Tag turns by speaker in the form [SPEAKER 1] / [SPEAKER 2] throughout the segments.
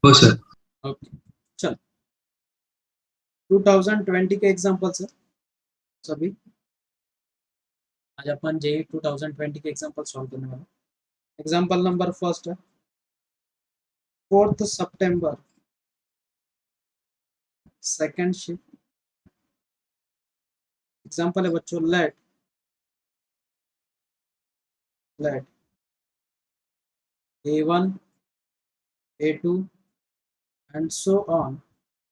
[SPEAKER 1] हो sir.
[SPEAKER 2] Okay चल 2020 के एग्जांपल सर सभी आज अपन जे 2020 के एग्जांपल सॉल्व करने वाले। एग्जांपल नंबर फर्स्ट है 4th सितंबर सेकंड शिफ्ट। एग्जांपल है बच्चों late A1 A2 and so on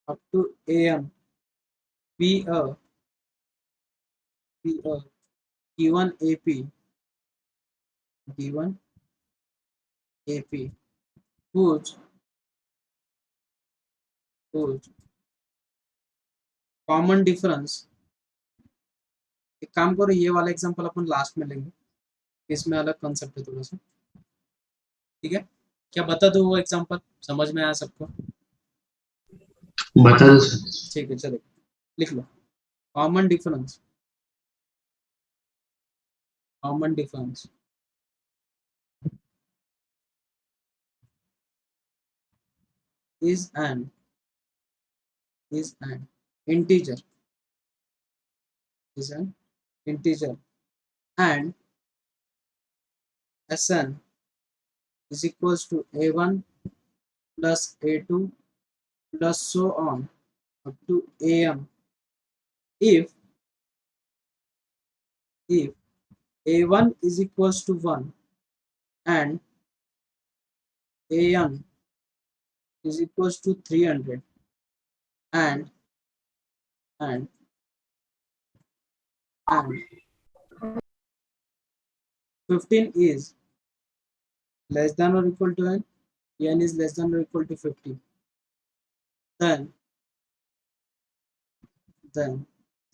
[SPEAKER 2] up to AM be a given AP whose common difference। एक काम करो ये वाला एग्जांपल अपन लास्ट में लेंगे, इसमें अलग कंसेप्ट है थोड़ा सा, ठीक है। क्या बता दो वो एग्जांपल, समझ में आया सबको?
[SPEAKER 1] बता दो सर।
[SPEAKER 2] ठीक है चलो लिख लो। Common difference is an integer and Sn is equals to A1 plus A2 plus so on up to Am if A1 is equals to 1 and An is equals to 300 and 15 is less than or equal to n is less than or equal to 50, then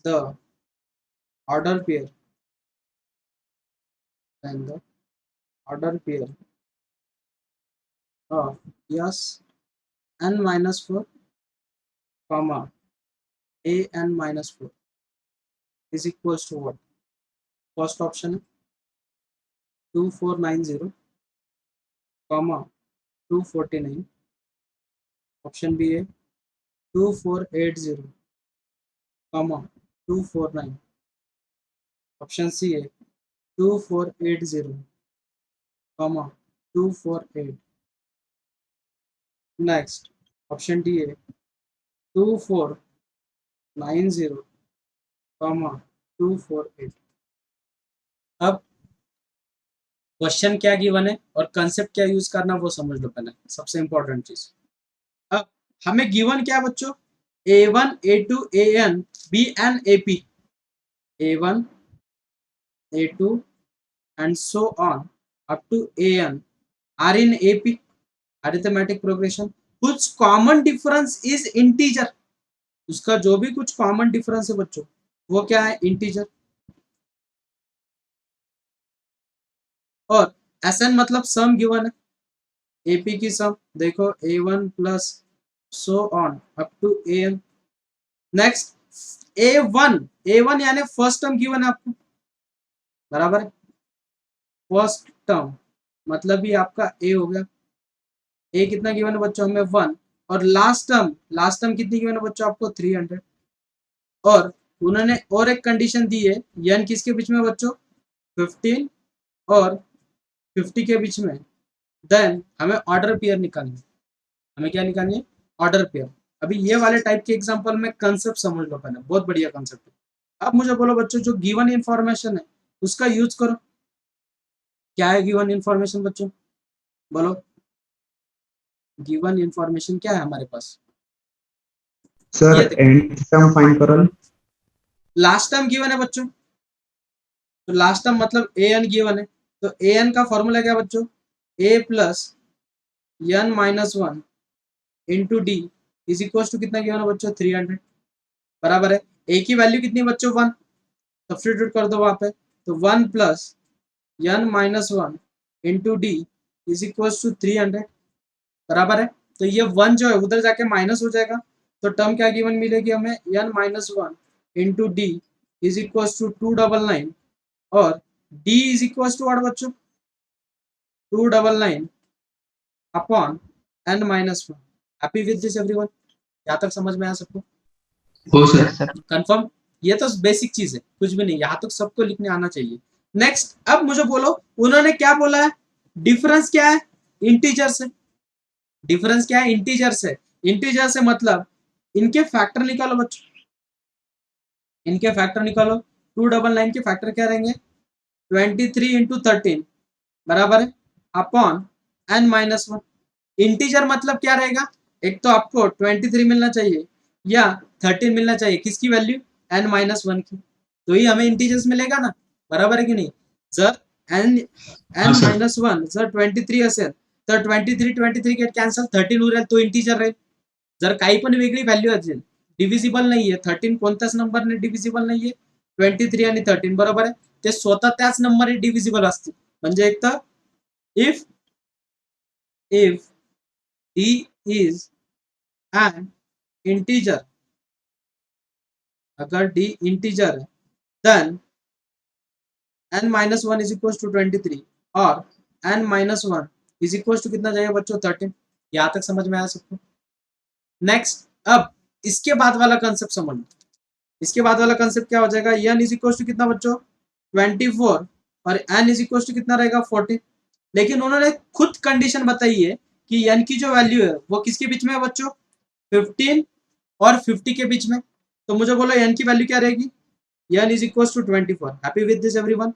[SPEAKER 2] the order pair of yes n minus 4 comma a n minus 4 is equals to what? First option 2490 comma 249, option B है 2480 comma 249, option C है 2480 comma 248, next option D है 2490 comma 248। अब question क्या given है और concept क्या use करना वो समझ लो पहले, सबसे इंपॉर्टेंट चीज। अब हमें गिवन क्या है बच्चों? A1 A2 AN BN AP, A1 A2 and so on up to AN are in AP arithmetic progression whose common difference is integer। उसका जो भी कुछ कॉमन डिफरेंस है बच्चों वो क्या है? इंटीजर। और Sn मतलब सम गिवन है, AP की सम देखो A1 plus so on up to AN। Next A1 यानी फर्स्ट टर्म गिवन है आपको, बराबर है। फर्स्ट टर्म मतलब ये आपका A हो गया। A कितना गिवन है बच्चों हमें 1, और लास्ट टर्म कितनी गिवन है बच्चों आपको 300। और उन्होंने और एक कंडीशन दी है n किसके बीच में बच्चों? 15 और 50 के बीच में। देन हमें ऑर्डर पेयर निकालनी है। हमें क्या निकालनी है? Order pair. अभी ये वाले टाइप के एग्जांपल में कंसेप्ट समझ लो पहले, बहुत बढ़िया कंसेप्ट है। अब मुझे बोलो बच्चों जो गिवन इंफॉर्मेशन है उसका यूज करो। क्या है गिवन इंफॉर्मेशन बच्चों? बोलो गिवन इंफॉर्मेशन क्या है हमारे पास?
[SPEAKER 1] सर एंड टर्म फाइंड करो।
[SPEAKER 2] लास्ट टर्म गिवन है बच्चों, तो लास्ट टर्म मतलब ए एन गिवन है, तो ए एन का फॉर्मूला क्या बच्चों? A plus N minus 1 into D is equal to कितना गिवन है बच्चों? 300, बराबर है। ए की वैल्यू कितनी बच्चों? 1, सब्स्टिट्यूट कर दो वहां पे, तो 1 plus N minus 1 into D is equal to 300, बराबर है। तो ये 1 जो है उधर जाके माइनस हो जाएगा, तो टर्म क्या गिवन मिलेगी हमें? N minus 1 into D is equal to 299 और d is equal to what बच्चों? 299 upon n minus 1। Happy with this everyone? यहाँ तक समझ में आया सबको?
[SPEAKER 1] हो सर।
[SPEAKER 3] Yes sir.
[SPEAKER 2] कंफर्म? ये तो बेसिक चीज है, कुछ भी नहीं, यहाँ तक सबको लिखने आना चाहिए। नेक्स्ट, अब मुझे बोलो उन्होंने क्या बोला है? डिफरेंस क्या है? इंटीजर से। डिफरेंस क्या है? इंटीजर से। इंटीजर से मतलब इनके फैक्टर निकालो बच्चों, इनके फैक्टर निकालो। 299 के फैक्टर क्या रहेंगे? 23 इंटू 13 बराबर है अपॉन n माइनस 1। इंटीजर मतलब क्या रहेगा? एक तो आपको 23 मिलना चाहिए या 13 मिलना चाहिए, किसकी वैल्यू? n माइनस 1 की, तो ही हमें इंटीजर्स मिलेगा ना, बराबर है की नाही? जर n माइनस 1 जर 23 असेल तर 23 गेट कॅन्सल, 13 उरेल, तो इंटीजर राहील. जर काही पण वेगळी व्हॅल्यू असेल, डिव्हिजिबल नाहीये, 13 कोणत्याच नंबरने डिव्हिजिबल नाहीये, 23 आणि 13 बरोबर आहे, ते स्वतः त्याच नंबरने डिव्हिजिबल असतील. म्हणजे एक तर if d is an integer, अगर d इंटीजर है then n minus 1 is equal to 23 और n minus 1 is equal to कितना जाएगा बच्चों? 13। यहां तक समझ में आया सबको? नेक्स्ट, अब इसके बाद वाला कंसेप्ट समझ लो। इसके बाद वाला कंसेप्ट क्या हो जाएगा? n इज इक्वल टू कितना बच्चों? 24 और n इज इक्वल टू कितना रहेगा? 14। लेकिन उन्होंने खुद कंडीशन बताई है कि n की जो वैल्यू है वो किसके बीच में है बच्चों? 15 और 50 के बीच में। तो मुझे बोलो n की वैल्यू क्या रहेगी? n is equal to 24। Happy with this everyone?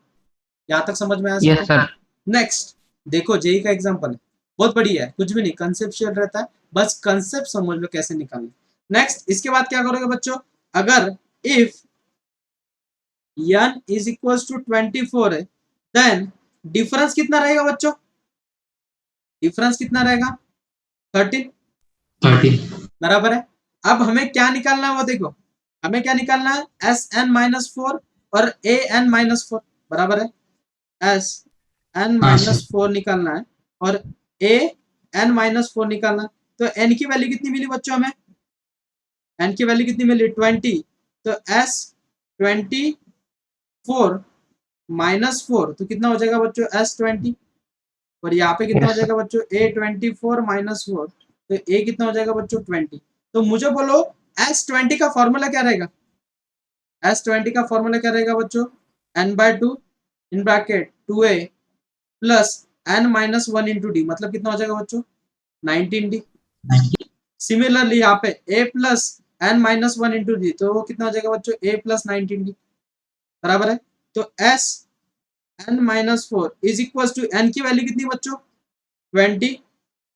[SPEAKER 2] यहाँ तक समझ में आया?
[SPEAKER 3] Yes sir.
[SPEAKER 2] नेक्स्ट देखो, जेई का एग्जांपल है, बहुत बढ़िया है, कुछ भी नहीं, कंसेप्चुअल रहता है, बस कंसेप्ट समझ लो कैसे निकालना। नेक्स्ट, इसके बाद क्या करोगे बच्चों? अगर if n is equal to 24 है देन डिफरेंस कितना रहेगा बच्चों? डिफरेंस कितना रहेगा? 13 बराबर है। अब हमें क्या निकालना है वो देखो, हमें क्या निकालना है? एस एन माइनस 4 और ए एन माइनस 4 बराबर है, एस एन माइनस 4 निकालना है और ए एन माइनस 4 निकालना है। तो एन की वैल्यू कितनी मिली बच्चों हमें? एन की वैल्यू कितनी मिली? 20। तो एस 24 माइनस 4 तो कितना हो जाएगा बच्चों? एस 20। और यहाँ पे कितना हो
[SPEAKER 3] Yes,
[SPEAKER 2] जाएगा बच्चों? ए 24 माइनस 4 तो ए कितना हो जाएगा बच्चों? 20। तो मुझे बोलो एस 20 का फॉर्मूला क्या रहेगा? एस 20 का फॉर्मूला क्या रहेगा बच्चों? N by 2 in bracket 2a plus N minus 1 into D, मतलब कितना हो जाएगा बच्चों? 19d। सिमिलरली यहाँ पे a plus N minus 1 into D, तो वो कितना हो जाएगा बच्चों? a प्लस 19d बराबर है। तो s n minus 4 is equal to n की वैल्यू कितनी बच्चों?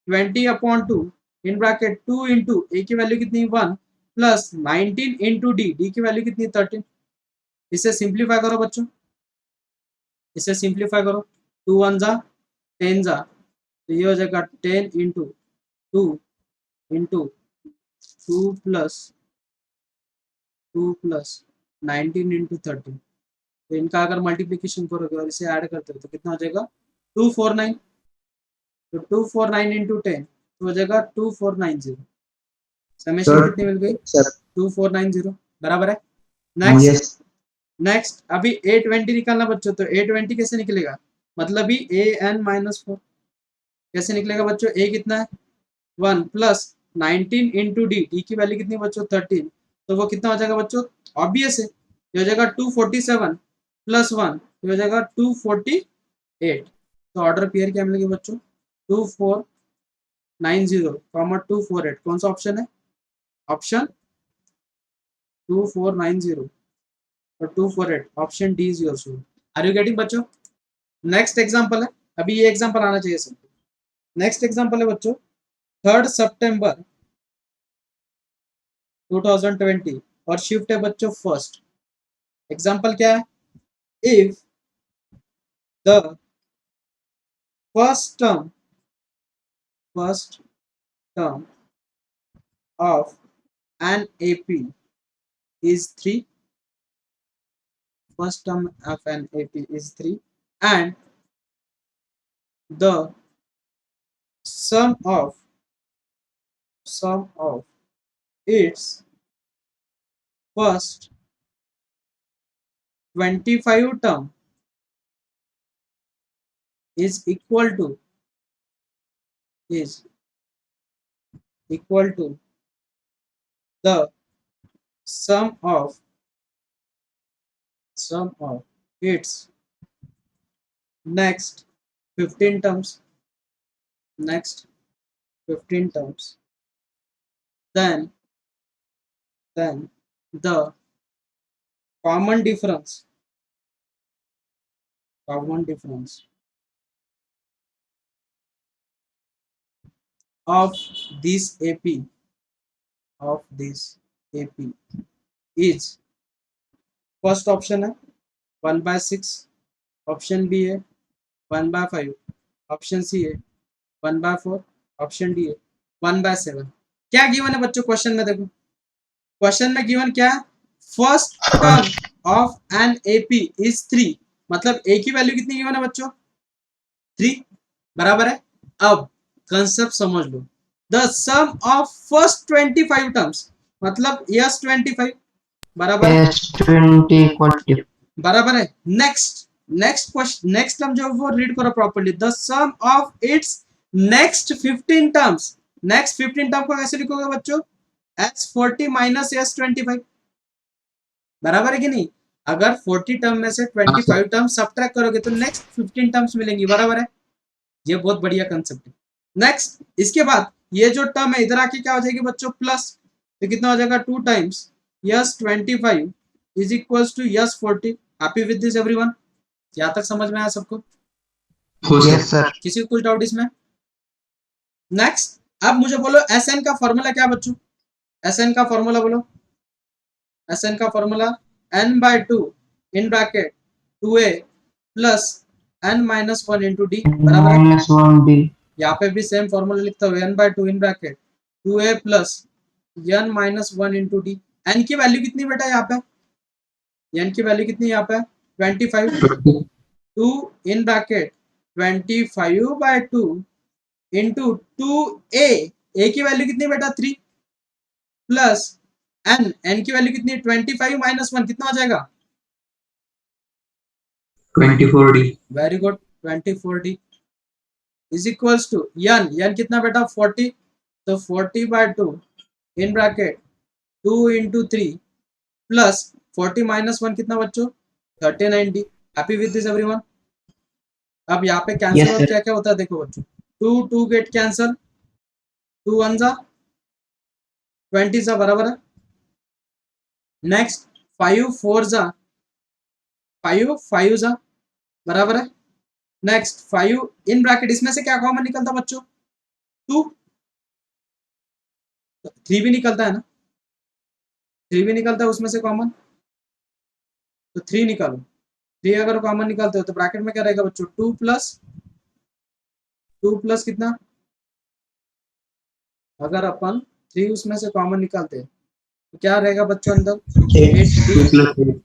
[SPEAKER 2] 20 upon 2 in bracket 2 into A की वैल्यू कितनी? 1 प्लस 19 इंटू डी, डी की वैल्यू कितनी? 13। इसे सिंप्लीफाई करो बच्चों, इसे सिंप्लीफाई करो, 2 1 जा 10 जा, तो ये हो जाएगा 10 इंटू 2 इंटू 2 प्लस 19 इंटू 13। तो इनका अगर मल्टीप्लीकेशन करोगे और इसे ऐड करते हो तो कितना हो जाएगा? 249। तो 249 इंटू 10 तो हो जाएगा 2490। समेशन
[SPEAKER 1] सर
[SPEAKER 2] कितनी मिल गई?
[SPEAKER 1] सर
[SPEAKER 2] 2490 बराबर है। नेक्स्ट,
[SPEAKER 1] यस
[SPEAKER 2] नेक्स्ट अभी A20 निकालना बच्चों, तो A20 कैसे निकलेगा? मतलब भी an माइनस 4 कैसे निकलेगा बच्चों? a कितना है? 1 प्लस 19 इंटू डी, डी की वैल्यू कितनी बच्चों? 13। तो वो कितना हो जाएगा बच्चों? ऑब्वियस है, ये हो जाएगा 247 प्लस 1, ये हो जाएगा 248। तो ऑर्डर पेयर क्या मिलेगी बच्चों? 2490 कॉमा 248, कौन सा ऑप्शन है? ऑप्शन 2490 और 248, option D is your answer. Are you getting बच्चों? नेक्स्ट एग्जांपल है, अभी ये एग्जांपल आना चाहिए सबको। नेक्स्ट एग्जांपल है बच्चों 3 सितंबर 2020 और शिफ्ट है बच्चों फर्स्ट। एग्जांपल क्या है? If the first term of an AP is 3, first term of an AP is 3 and the sum of its first 25 term is equal to is equal to the sum of its next 15 terms, next 15 terms, then the common difference of this AP is, first option है 1/6, option B है 1/5, option C है 1/4, option D है 1/7। क्या given है बच्चों question में? देखो question में गिवन क्या है, first term of an AP is 3, मतलब ए की वैल्यू कितनी गिवन है बच्चों? 3, बराबर है। अब कंसेप्ट समझ लो, the sum of first 25 terms, मतलब यस 25, बराबर है, बराबर है। नेक्स्ट क्वेश्चन, नेक्स्ट टर्म जो वो रीड करो properly, the sum of its next 15 terms, next 15 term को कैसे लिखोगे बच्चों? S40 माइनस S25, बराबर है कि नहीं? अगर 40 टर्म में से 25 टर्म सब्ट्रैक्ट करोगे तो नेक्स्ट 15 टर्म्स मिलेंगी, बराबर है। ये बहुत बढ़िया कंसेप्ट है। नेक्स्ट इसके बाद ये जो टर्म है इधर आके क्या हो जाएगी बच्चों? प्लस, तो कितना हो जाएगा? 2 times S25 is equals to S40। Happy with this everyone? यहाँ तक समझ में आया सबको?
[SPEAKER 1] Yes sir.
[SPEAKER 2] किसी को कुछ डाउट इसमें? नेक्स्ट अब मुझे बोलो Sn का फॉर्मूला क्या बच्चों? Sn का फॉर्मूला बोलो। Sn का फॉर्मूला n/2 इन bracket 2a plus n-1 into D, बराबर है। यहाँ पे भी सेम फॉर्मूला लिखता हूँ, n/2 इन bracket 2a plus n-1 into D. n की वैल्यू कितनी बेटा यहाँ पे? n की वैल्यू कितनी यहाँ पे? 25। 2 in bracket 25/2 into 2a, a की वैल्यू कितनी बेटा? 3 प्लस n की वैल्यू कितनी? 25 माइनस 1 कितना हो जाएगा?
[SPEAKER 1] 24D।
[SPEAKER 2] Very good, 24D is equals to n कितना बेटा? 40, तो 40/2 in bracket 2 into 3 plus 40 minus 1 कितना बच्चों? 39D। Happy with this everyone? अब यहाँ पे कैंसिल और क्या क्या होता है देखो बच्चों, 2 गेट कैंसल, 2 1 जा 20 जा, बराबर है। नेक्स्ट 5 4 जा 5 जा, बराबर है। नेक्स्ट 5 इन ब्रैकेट, इसमें से क्या कॉमन निकलता बच्चों? 2, 3 भी निकलता है ना, 3 भी निकलता है उसमें से कॉमन, तो 3 निकालो। 3 अगर कॉमन निकालते हो तो ब्रैकेट में क्या रहेगा बच्चों? 2 प्लस कितना? अगर अपन 3 उसमें से कॉमन निकालते हैं तो क्या रहेगा बच्चों अंदर? 8D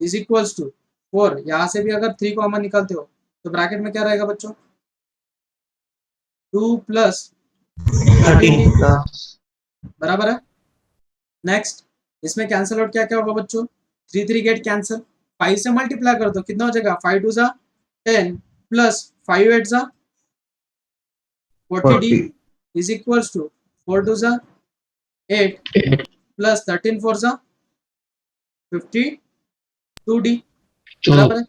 [SPEAKER 2] is equals to 4। यहाँ से भी अगर 3 कॉमन निकालते हो तो ब्रैकेट में क्या रहेगा बच्चों? 2 प्लस 13D, बराबर है। नेक्स्ट इसमें कैंसिल आउट क्या क्या होगा बच्चों? 3 गेट कैंसिल, 5 से मल्टीप्लाई कर दो, कितना हो जाएगा? 5 2 जा 10 प्लस 5 8 जा 40D इज इक्वल्स टू 4 2 जा 8 प्लस 13 4 जा 52D, बराबर है।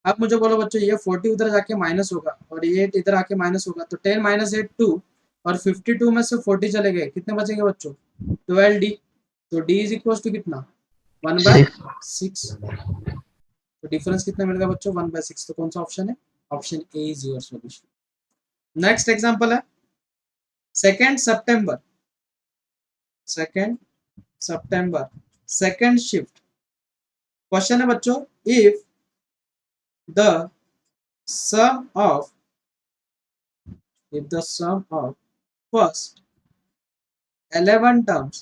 [SPEAKER 2] अब मुझे बोलो बच्चों, ये 40 उधर जाके माइनस होगा और ये 8 इधर आके माइनस होगा, तो 10 माइनस 8 2, और 52 में से 40 चले गए, कितने बचेंगे बच्चों? 12D। तो D इज इक्वल टू कितना? 1/6। तो डिफरेंस कितना मिलेगा बच्चों? 1/6। तो कौन सा ऑप्शन है? Option A is your solution. Next example है 2 सितंबर, 2 सितंबर सेकंड शिफ्ट। क्वेश्चन है बच्चों, if the sum of first 11 terms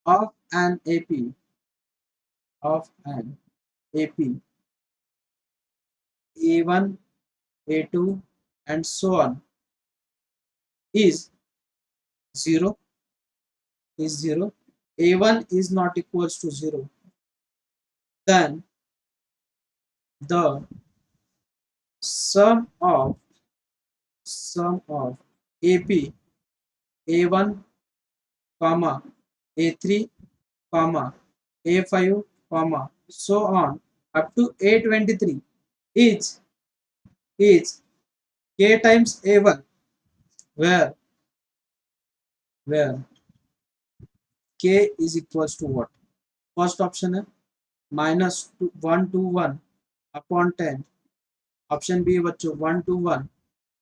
[SPEAKER 2] of an AP A1 A2 and so on is 0, A1 is not equals to 0, then the sum of sum of AP A1 comma A3 comma A5 comma so on up to A23 is K times A1 where K is equals to what? First option है minus 121 upon 10. Option B है बच्चों 121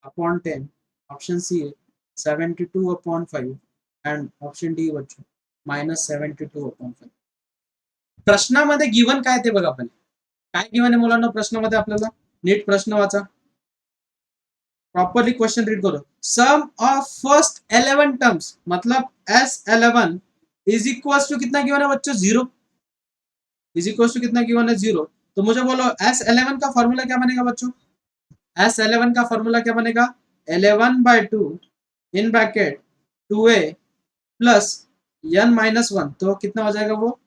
[SPEAKER 2] upon 10. Option C है 72 upon 5 and option D बच्चों minus 72 upon 5. प्रश्नामध्ये given काय ते बघा पहिले. काय गिवन आहे मुलांना प्रश्नामध्ये आपल्याला? नीट प्रश्न वाचा. प्रॉपरली क्वेश्चन रीड करो. सम ऑफ फर्स्ट 11 टर्म्स मतलब S11 इज इक्वल्स टू कितना गिवन है बच्चों? 0. इज इक्वल्स टू कितना गिवन है? 0. तो मुझे बोलो S11 का फॉर्मूला क्या बनेगा बच्चों? S11 का फॉर्मूला क्या बनेगा? 11/2 इन bracket 2a plus n minus 1. तो कितना हो जाएगा वो?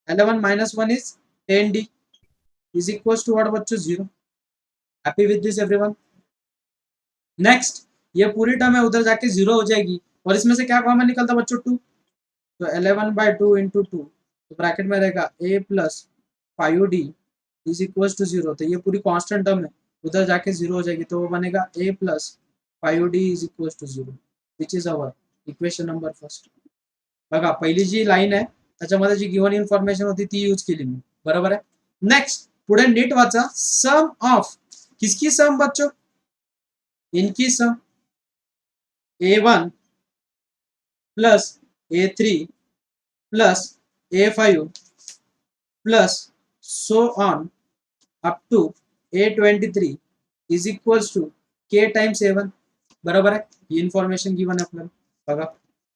[SPEAKER 2] 11 minus 1 is 10d is equals to what बच्चों? 0. Happy with this everyone? Next ये पूरी टर्म है उधर जाके 0 हो जाएगी और इसमें से क्या कॉमन निकलता बच्चों? 2. तो 11/2 into 2 तो ब्रैकेट में रहेगा a plus 5d is equals to 0. तो ये पूरी कांस्टेंट टर्म है उधर जाके 0 हो जाएगी तो वो बनेगा a plus 5d is equals to 0 which is our equation number first. बघा पहिली जी लाईन आहे त्याच्यामध्ये जी गिवन इन्फॉर्मेशन होती ती यूज केली मी. बरोबर आहे. नेक्स्ट पुढे नीट वाचा. सम ऑफ किसकी सम बच्चों? इनकी sum A1 plus A3 plus A5 plus so on up to A23 is equals to K times A1. बरोबर आहे. ही इन्फॉर्मेशन गिवन आहे आपल्याला. बघा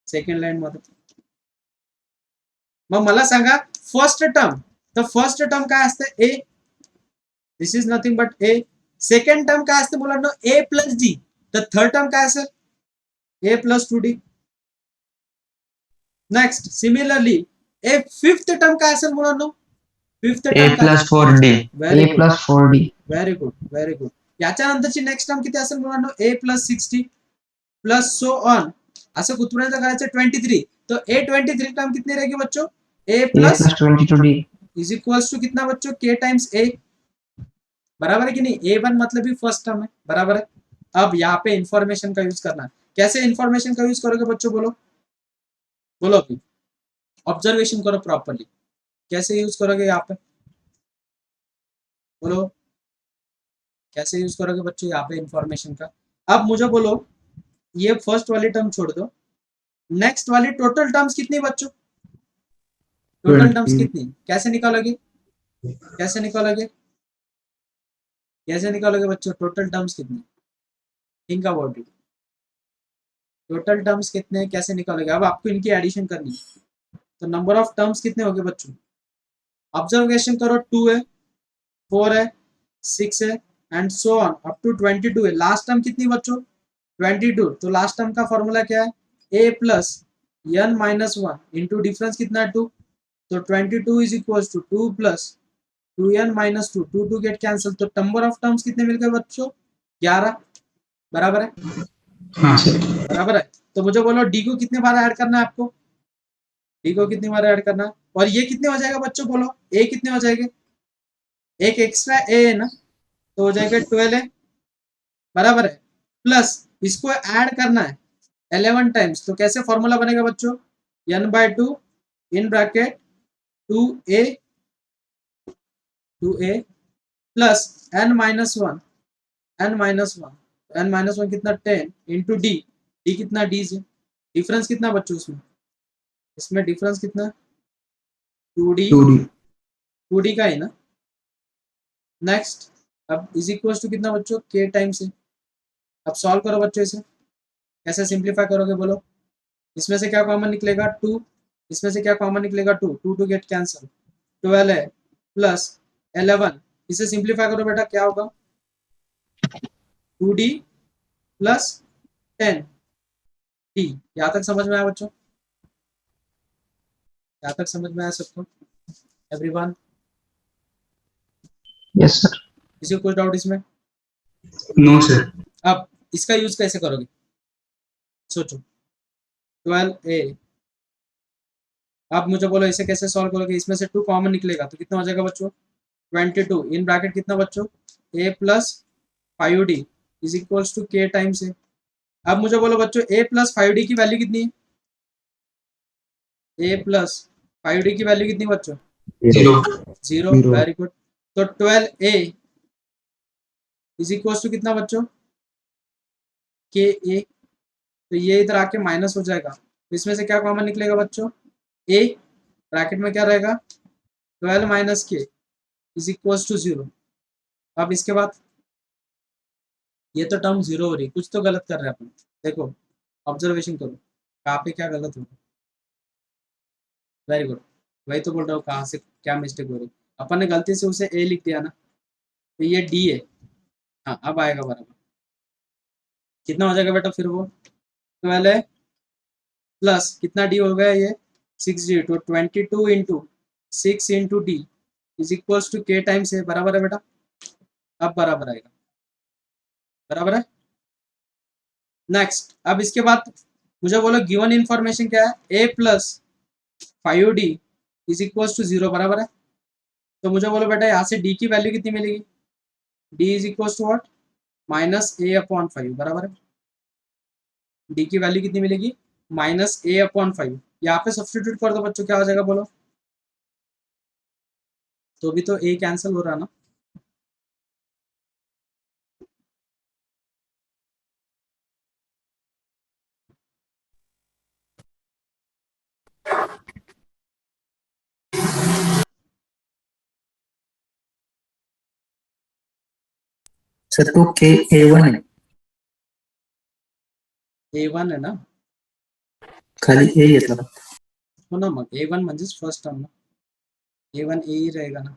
[SPEAKER 2] सेकंड लाईन मध्ये. मग मला सांगा फर्स्ट टर्म. तर फर्स्ट टर्म काय असते? A. This is nothing but A. Second term काय असते मुलांना? A plus D. तर थर्ड टर्म काय असेल? A plus 2D. Next similarly a fifth term काय असेल मुलांना? Fifth
[SPEAKER 1] A
[SPEAKER 2] term
[SPEAKER 1] plus 4D.
[SPEAKER 2] Very
[SPEAKER 1] A
[SPEAKER 2] good
[SPEAKER 1] plus 4D.
[SPEAKER 2] Very good very good. याच्यानंतरची नेक्स्ट टर्म किती असेल मुलांना? A plus 60 plus so on असं कुठपर्यंत करायचं? 23. तो A23 टर्म कितनी रहेगी बच्चों? A
[SPEAKER 1] A
[SPEAKER 2] plus
[SPEAKER 1] plus 22D.
[SPEAKER 2] Is equals to कितना बच्चों? K times A. बराबर है कि नहीं? A1 मतलब ही फर्स्ट टर्म है. बराबर है. अब यहाँ पे इंफॉर्मेशन का यूज करना है. कैसे इंफॉर्मेशन का यूज करोगे बच्चों? बोलो बोलो अभी. ऑब्जर्वेशन करो प्रॉपरली. कैसे यूज करोगे यहाँ पे? बोलो कैसे यूज करोगे बच्चों यहाँ पे इंफॉर्मेशन का? अब मुझे बोलो ये फर्स्ट वाली टर्म छोड़ दो. नेक्स्ट वाली टोटल टर्म्स कितनी बच्चों? टोटल टर्म्स कितनी? कैसे निकालोगे? कैसे निकालोगे? कैसे निकालोगे बच्चों? टोटल टर्म्स कितनी? Think about it. Total terms कितने? कैसे निकालोगे? अब आपको इनकी एडिशन करनी है. तो नंबर ऑफ टर्म्स कितने हो गए बच्चों? ऑब्जर्वेशन करो. 2 है, 4 है, 6 है and so on up to 22 है. लास्ट टर्म कितनी बच्चों? 22. तो लास्ट टर्म का फॉर्मूला क्या है? a plus n minus 1 into difference कितना है? 2. तो 22 is equal to 2 plus 2n minus 2. 2 get cancel. तो नंबर ऑफ टर्म्स कितने मिल गए बच्चों? 11. बराबर है.
[SPEAKER 1] हाँ सर.
[SPEAKER 2] बराबर है. तो मुझे बोलो डी को कितने बार ऐड करना है आपको? डी को कितनी बार ऐड करना है? और ये कितने हो जाएगा बच्चों? बोलो ए कितने हो जाएंगे? एक एक्स्ट्रा ए है ना तो हो जाएगा 12 है. बराबर है. प्लस इसको ऐड करना है 11 टाइम्स. तो कैसे फॉर्मूला बनेगा बच्चों? n/2 इन bracket 2a plus n minus 1 n minus 1. n minus 1 कितना? 10 इंटू डी. डी कितना? डी से डिफरेंस कितना बच्चों इसमें? इसमें डिफरेंस कितना? 2d 2d का है ना. नेक्स्ट अब इज इक्वल टू कितना बच्चों? k टाइम्स है. अब सॉल्व करो बच्चों इसे. कैसे सिंप्लीफाई करोगे बोलो? इसमें से क्या कॉमन निकलेगा? 2. इसमें से क्या कॉमन निकलेगा? 2. 2 गेट कैंसिल. 12 है प्लस 11. इसे सिंप्लीफाई करो बेटा. क्या होगा? 2d plus 10d. यहाँ तक समझ में आया बच्चों? यहाँ तक समझ में आया सबको? एवरीवन?
[SPEAKER 1] Yes sir.
[SPEAKER 2] किसी को कुछ डाउट इसमें?
[SPEAKER 1] No sir.
[SPEAKER 2] अब इसका यूज कैसे करोगे, सोचो। 12a, अब मुझे बोलो इसे कैसे सॉल्व करोगे, इसमें से 2 कॉमन निकलेगा तो कितना हो जाएगा बच्चों, 22 इन ब्रैकेट कितना बच्चों, a plus 5d is equals to k times a। अब मुझे बोलो बच्चों a प्लस 5d की वैल्यू कितनी है, a प्लस 5d की वैल्यू कितनी बच्चों,
[SPEAKER 1] 0
[SPEAKER 2] 0,
[SPEAKER 1] 0
[SPEAKER 2] वेरी गुड। तो 12a इज इक्वल्स टू कितना बच्चों, के ए, तो ये इधर आके माइनस हो जाएगा, तो इसमें से क्या कॉमन निकलेगा बच्चों, ए, ब्रैकेट में क्या रहेगा, 12 माइनस के इज इक्वल्स टू 0। अब इसके बाद ये तो टर्म 0 हो रही, कुछ तो गलत कर रहे हैं अपन, देखो ऑब्जर्वेशन करो कहाँ पे क्या गलत हो रहा है। वेरी गुड, वही तो बोल रहा हूँ कहाँ से क्या मिस्टेक हो रही, अपन ने गलती से उसे ए लिख दिया ना, तो ये डी है। हाँ अब आएगा बराबर, कितना हो जाएगा बेटा फिर वो, 12 है प्लस कितना डी हो गया ये 6d, तो 22 into 6 into D is equals to K times है, बराबर है बेटा, अब बराबर आएगा, बराबर है। नेक्स्ट, अब इसके बाद मुझे बोलो गिवन इन्फॉर्मेशन क्या है, a plus 5d is equals to 0, बराबर है। तो मुझे बोलो बेटा यहाँ से d की वैल्यू कितनी मिलेगी, d is equals to what, minus a upon 5, बराबर है। d की वैल्यू कितनी मिलेगी, माइनस a अपॉन 5, यहाँ पे सब्स्टिट्यूट कर दो बच्चों, क्या हो जाएगा बोलो, तो भी तो a कैंसिल हो रहा ना,
[SPEAKER 3] सर तो के A1 है,
[SPEAKER 2] a1 है ना,
[SPEAKER 3] खाली ए येतला
[SPEAKER 2] हो ना, मग a1 म्हणजेच फर्स्ट टर्म ना, a1 a ही रहेगा ना।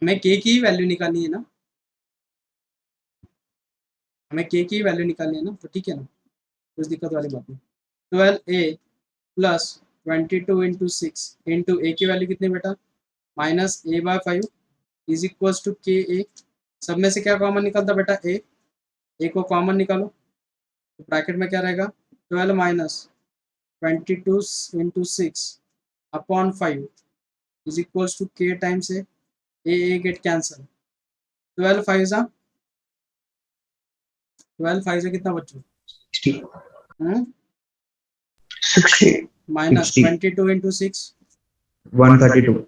[SPEAKER 2] हमें k की वैल्यू निकालनी है ना, हमें k की वैल्यू निकालनी है ना, तो ठीक है ना, कुछ दिक्कत वाली बात नहीं। 12a plus 22 into 6 into A की वैल्यू कितनी बेटा, minus a by 5 is equals to K A, सब में से क्या कॉमन निकलता बेटा, ए को कॉमन निकालो, तो ब्रैकेट में क्या रहेगा, 12 minus 22 into 6 upon 5 is equals to K times A get cancel, 12 5 जा 12 5 से कितना बच्चों,
[SPEAKER 1] 60
[SPEAKER 2] minus
[SPEAKER 1] 60
[SPEAKER 2] 22 into 6
[SPEAKER 1] 132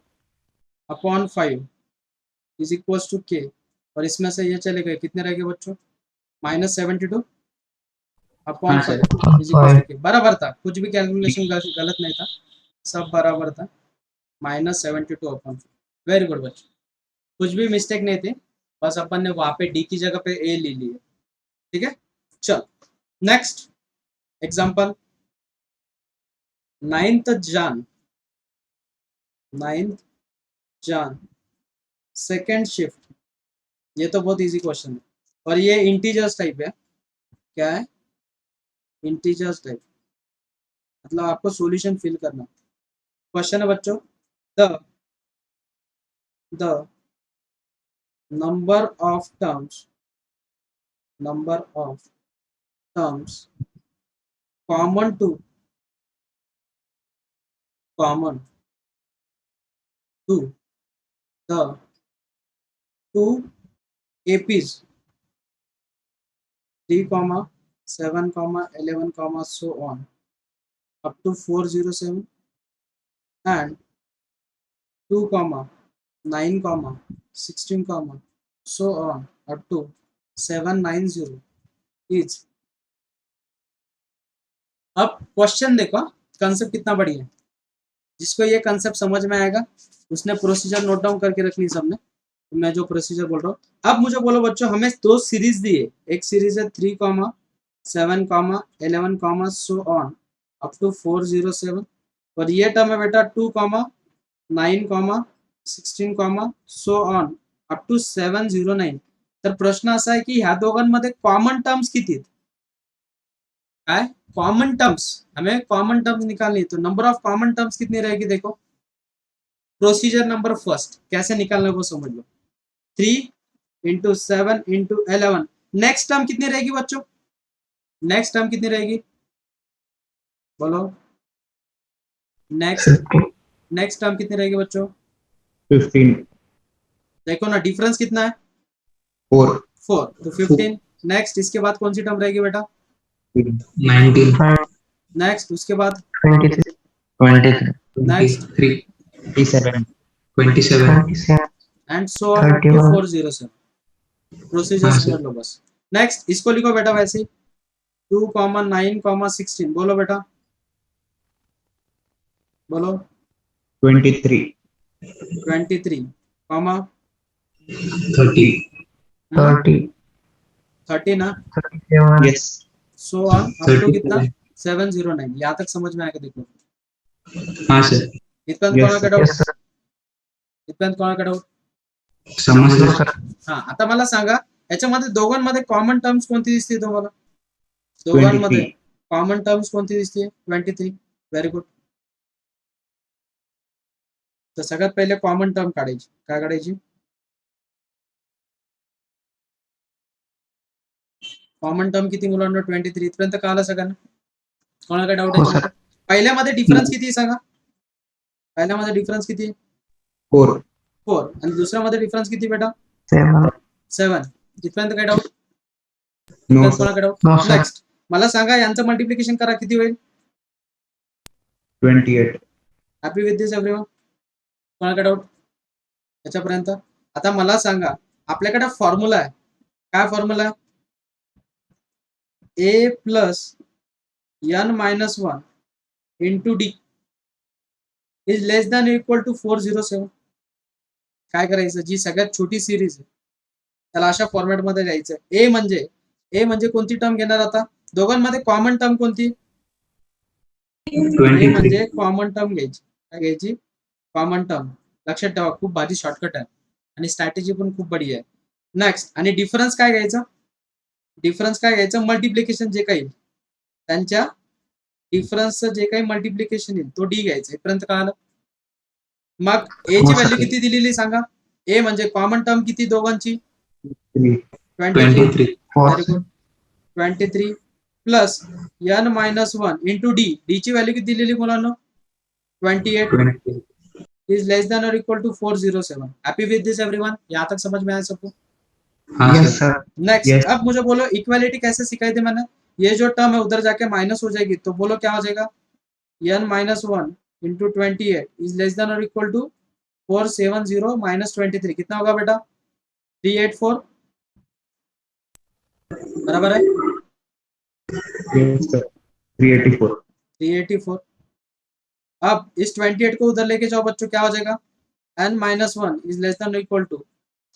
[SPEAKER 2] upon 5 is equals to K, और इसमें से ये चले गए, कितने रह गए बच्चों, माइनस 72 अपॉन
[SPEAKER 3] हाँ
[SPEAKER 2] 5
[SPEAKER 3] सर
[SPEAKER 2] इज इक्वल्स टू के, बराबर था, कुछ भी कैलकुलेशन गलत नहीं था, सब बराबर था, माइनस 72 अपॉन 5, वेरी गुड बच्चों, कुछ भी मिस्टेक नहीं थे, बस अपन ने वहां पे डी की जगह पे ए ले ली है, ठीक है। चल नेक्स्ट एग्जांपल, 9th जान सेकेंड शिफ्ट, ये तो बहुत इजी क्वेश्चन है, और ये इंटीजर्स टाइप है, क्या है, इंटीजर्स टाइप, मतलब आपको सॉल्यूशन फिल करना। क्वेश्चन है बच्चों, the number of terms common to the two APs 3, 7, 11, so on up to 407 and 2, 9, 16, so on up to 790 is। अब क्वेश्चन देखो, कंसेप्ट कितना बढ़िया है, जिसको ये कंसेप्ट समझ में आएगा उसने प्रोसीजर नोट डाउन करके रखनी सबने, तो मैं जो प्रोसीजर बोल रहा हूँ। अब मुझे बोलो बच्चों, हमें 2 सीरीज दी है, एक सीरीज है 3, 7, 11, सो ऑन अप टू 407, और ये टर्म है बेटा 2, 9, 16, सो ऑन अप टू 709। तर प्रश्न असा आहे की ह्या दोघांमध्ये कॉमन टर्म्स किती आहेत, क्या है? कॉमन टर्म्स, हमें कॉमन टर्म्स निकालनी है। तो नंबर ऑफ कॉमन टर्म्स कितनी रहेगी? देखो प्रोसीजर नंबर फर्स्ट कैसे निकालना वो समझ लो। 3 इंटू 7 इंटू 11। नेक्स्ट टर्म कितनी रहेगी बच्चों? नेक्स्ट टर्म कितनी रहेगी बोलो? नेक्स्ट टर्म कितनी रहेगी बच्चों?
[SPEAKER 1] 15
[SPEAKER 2] देखो ना डिफरेंस कितना है?
[SPEAKER 1] 4
[SPEAKER 2] 4, तो 15। नेक्स्ट इसके बाद कौन सी टर्म रहेगी बेटा?
[SPEAKER 4] 19
[SPEAKER 2] नेक्स्ट उसके बाद
[SPEAKER 3] 23
[SPEAKER 2] next
[SPEAKER 4] 23
[SPEAKER 1] 27
[SPEAKER 4] 27
[SPEAKER 2] and so on up to 407। Procedure
[SPEAKER 4] हाँ,
[SPEAKER 2] समझ लो बस। नेक्स्ट इसको लिखो बेटा वैसे ही 2, 9, 16। बोलो बेटा, बोलो
[SPEAKER 1] 23
[SPEAKER 2] 23,
[SPEAKER 4] 30
[SPEAKER 2] 30 ना?
[SPEAKER 1] yes
[SPEAKER 2] so on up to कितना?
[SPEAKER 4] 37
[SPEAKER 2] 709। यहाँ तक समझ में आएगा? देखो
[SPEAKER 4] हाँ सर
[SPEAKER 2] इथपर्यंत
[SPEAKER 1] Yes,
[SPEAKER 2] कोणाला डाऊट? इथपर्यंत कोणाला डाऊट?
[SPEAKER 4] समजलं सर
[SPEAKER 2] हा, आता मला सांगा याच्यामध्ये दोघांमध्ये कॉमन टर्म्स कोणती दिसते तुम्हाला? दोघांमध्ये
[SPEAKER 1] 23
[SPEAKER 2] कॉमन टर्म्स कोणती दिसते? 23। Very good. तर सगळ्यात पहिले कॉमन टर्म काढायची. काय काढायची? कॉमन टर्म किती मुलांना? 23. इथपर्यंत कळालं सगळ्यांना? कोणाला काय डाऊट
[SPEAKER 3] हो,
[SPEAKER 2] आहे? पहिल्यामध्ये डिफरन्स किती आहे सांगा? पहिल्यामध्ये डिफरन्स किती आहे?
[SPEAKER 1] 4
[SPEAKER 2] 4. आणि दुसऱ्यामध्ये डिफरन्स किती बेटा? 7. इथपर्यंत काय डाऊट?
[SPEAKER 1] no sir
[SPEAKER 2] कोणाकडे डाऊट?
[SPEAKER 3] No, sir.
[SPEAKER 2] नेक्स्ट मला सांगा यांचं मल्टिप्लिकेशन करा किती होईल?
[SPEAKER 1] 28
[SPEAKER 2] हॅपी विथ दिस एव्हरीवन? कोणाकडे डाऊट याच्यापर्यंत? आता मला सांगा आपल्याकडे फॉर्म्युला आहे. काय फॉर्म्युला आहे? A plus n minus 1 into D is less than equal to 407. काय करायचं? जी सगळ्यात छोटी सिरीज आहे त्याला अशा फॉर्मॅटमध्ये द्यायचं. ए म्हणजे कोणती टर्म घेणार आता? दोघांमध्ये कॉमन टर्म कोणती? ए
[SPEAKER 4] 23
[SPEAKER 2] म्हणजे कॉमन टर्म घ्यायची. काय घ्यायची? Common term. लक्षात ठेवा, खूप भारी शॉर्टकट आहे आणि स्ट्रॅटेजी पण खूप बढिया आहे. नेक्स्ट आणि डिफरन्स काय घ्यायचा? डिफरन्स काय घ्यायचं? मल्टिप्लिकेशन जे काही त्यांच्या डिफरन्सचं जे काही मल्टिप्लिकेशन येईल तो डी घ्यायचा. इथपर्यंत कळालं? मग ए ची व्हॅल्यू किती दिलेली सांगा? ए म्हणजे कॉमन टर्म किती दोघांची?
[SPEAKER 1] 3
[SPEAKER 2] 23.
[SPEAKER 4] 23
[SPEAKER 2] very good. 23 plus n minus 1 into D. D ची व्हॅल्यू किती दिलेली मुलांना? 28 इज लेस देन और equal to 407. Happy with this everyone? यहाँ तक समझ में आया सबको?
[SPEAKER 4] हाँ
[SPEAKER 3] Yes,
[SPEAKER 4] sir
[SPEAKER 3] sir.
[SPEAKER 2] Next
[SPEAKER 1] Yes.
[SPEAKER 2] अब मुझे बोलो इक्वालिटी कैसे सिखाई थी मैंने? ये जो टर्म है उधर जाके माइनस हो जाएगी, तो बोलो क्या हो जाएगा? n minus 1 into 28 is less than और इक्वल टू 470 माइनस 23. कितना होगा बेटा? 384. बराबर है?
[SPEAKER 1] yes sir 384
[SPEAKER 2] 384. अब इस 28 को उधर लेके जाओ बच्चों, क्या हो जाएगा? n minus 1 is less than equal to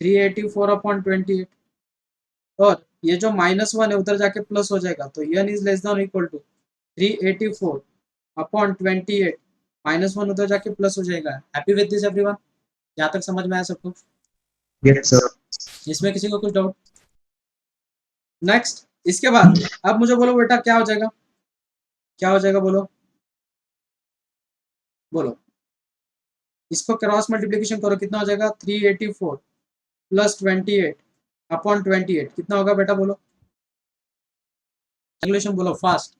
[SPEAKER 2] 384 upon 28. और ये जो माइनस 1 है उधर जाके प्लस हो जाएगा, तो n is less than equal to 384 upon 28. Minus 1 उधर जाके प्लस हो जाएगा. Happy with this everyone? यहाँ तक समझ में आया सबको?
[SPEAKER 1] yes sir
[SPEAKER 2] इसमें किसी को कुछ डाउट? नेक्स्ट इसके बाद अब मुझे बोलो बेटा क्या हो जाएगा? क्या हो जाएगा बोलो? बोलो. इसको क्रॉस मल्टीप्लिकेशन करो, कितना हो जाएगा? 384 प्लस 28 अपॉन 28. कितना होगा बेटा बोलो? कैलकुलेशन बोलो फास्ट.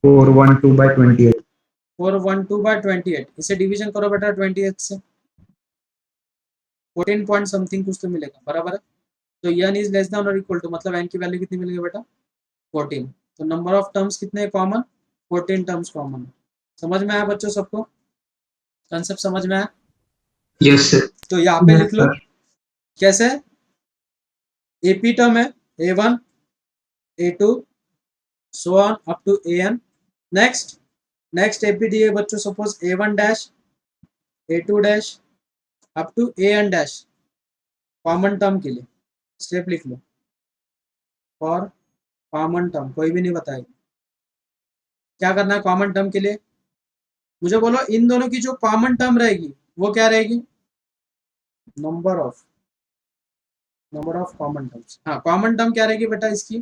[SPEAKER 1] 412 by 28
[SPEAKER 2] 412 bye 28. इसे डिवीजन करो बेटा 28 से. 14 पॉइंट समथिंग कुछ तो मिलेगा. बराबर है? तो n इज लेस देन और इक्वल टू मतलब n की वैल्यू कितनी मिलेगी बेटा? 14. तो नंबर ऑफ टर्म्स कितने कॉमन? 14 terms common. समझ में आया बच्चों सबको? कंसेप्ट समझ में आया?
[SPEAKER 4] यस सर
[SPEAKER 2] तो यहाँ पे लिख लो कैसे? एपी टर्म है A1 A2 so on up to AN. Next AP दी है बच्चों suppose A1 dash A2 dash up to AN dash. Common term के लिए स्टेप लिख लो. फॉर कॉमन टर्म कोई भी नहीं बताएगा. क्या करना है कॉमन टर्म के लिए? मुझे बोलो इन दोनों की जो कॉमन टर्म रहेगी वो क्या रहेगी? Number of number of common terms. हाँ, कॉमन टर्म क्या रहेगी बेटा इसकी?